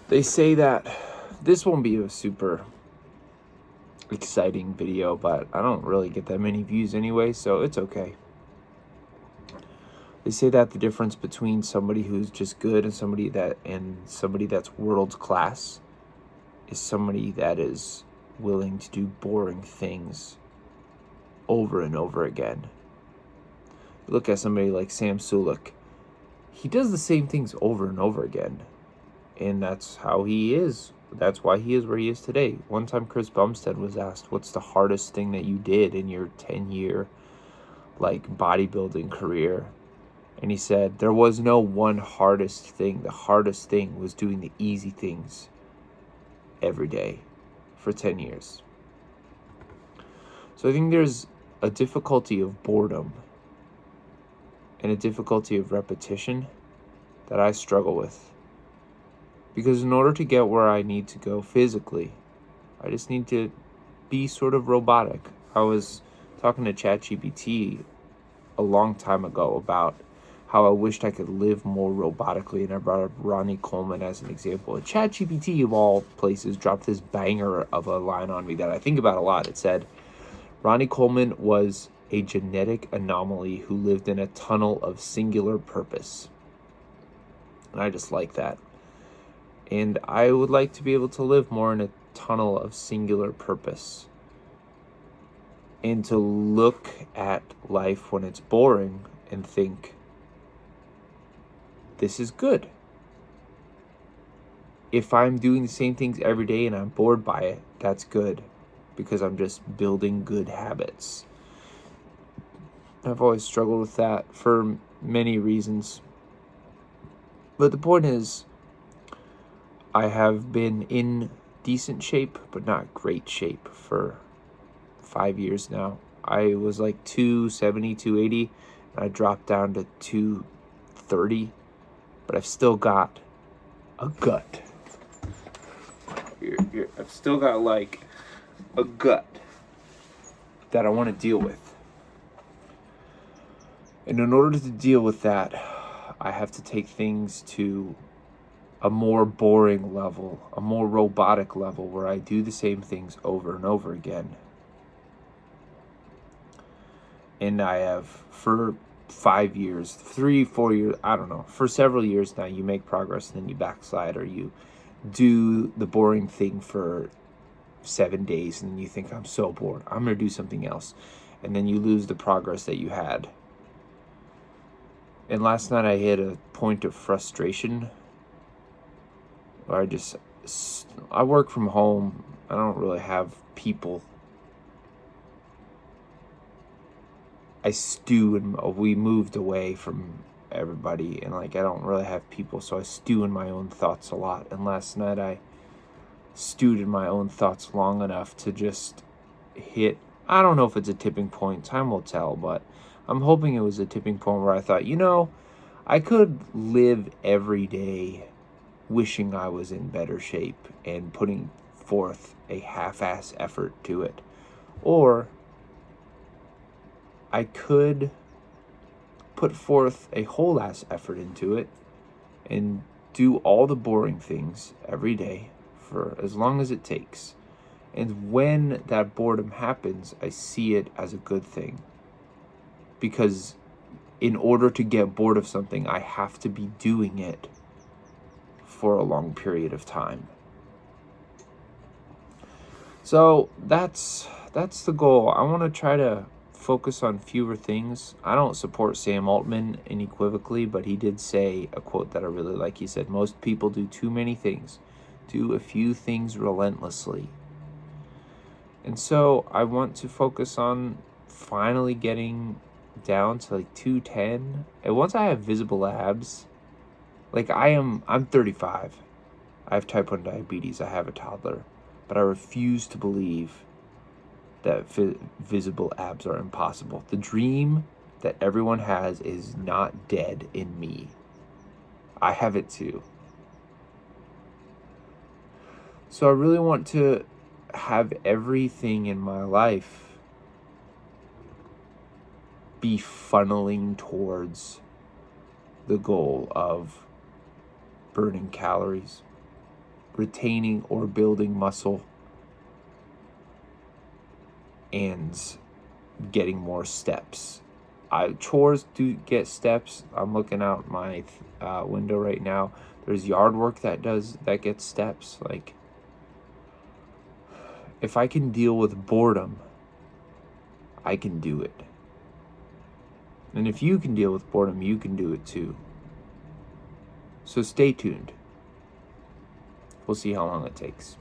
They say that this won't be a super exciting video, but I don't really get that many views anyway, so it's okay. They say that the difference between somebody who's just good and somebody that's world class is somebody that is willing to do boring things over and over again. Look at somebody like Sam Sulek. He does the same things over and over again, and that's how he is. That's why he is where he is today. One time Chris Bumstead was asked, what's the hardest thing that you did in your 10-year bodybuilding career? And he said, there was no one hardest thing. The hardest thing was doing the easy things every day for 10 years. So I think there's a difficulty of boredom and a difficulty of repetition that I struggle with. Because in order to get where I need to go physically, I just need to be sort of robotic. I was talking to ChatGPT a long time ago about how I wished I could live more robotically, and I brought up Ronnie Coleman as an example. And ChatGPT, of all places, dropped this banger of a line on me that I think about a lot. It said, Ronnie Coleman was a genetic anomaly who lived in a tunnel of singular purpose. And I just like that. And I would like to be able to live more in a tunnel of singular purpose. And to look at life when it's boring and think, this is good. If I'm doing the same things every day and I'm bored by it, that's good, because I'm just building good habits. I've always struggled with that for many reasons. But the point is, I have been in decent shape, but not great shape for 5 years now. I was like 270, 280, and I dropped down to 230, but I've still got a gut. I've still got like a gut that I want to deal with. And in order to deal with that, I have to take things to a more boring level, a more robotic level, where I do the same things over and over again. And I have, for 5 years, 3, 4 years, I don't know, for several years now, you make progress and then you backslide, or you do the boring thing for 7 days and you think, I'm so bored, I'm going to do something else. And then you lose the progress that you had. And last night I hit a point of frustration where I work from home. I don't really have people. I stew, and we moved away from everybody, and I don't really have people, so I stew in my own thoughts a lot. And last night I stewed in my own thoughts long enough to just hit, I don't know if it's a tipping point, time will tell, but I'm hoping it was a tipping point where I thought, I could live every day wishing I was in better shape and putting forth a half-ass effort to it. Or I could put forth a whole-ass effort into it and do all the boring things every day for as long as it takes. And when that boredom happens, I see it as a good thing. Because in order to get bored of something, I have to be doing it for a long period of time. So that's the goal. I want to try to focus on fewer things. I don't support Sam Altman unequivocally, but he did say a quote that I really like. He said, most people do too many things, do a few things relentlessly. And so I want to focus on finally getting down to 210. And once I have visible abs, I'm 35. I have type 1 diabetes. I have a toddler. But I refuse to believe that visible abs are impossible. The dream that everyone has is not dead in me. I have it too. So I really want to have everything in my life be funneling towards the goal of burning calories, retaining or building muscle and getting more steps. Chores do get steps. I'm looking out my window right now. There's yard work that gets steps. Like, if I can deal with boredom, I can do it. And if you can deal with boredom, you can do it too. So stay tuned. We'll see how long it takes.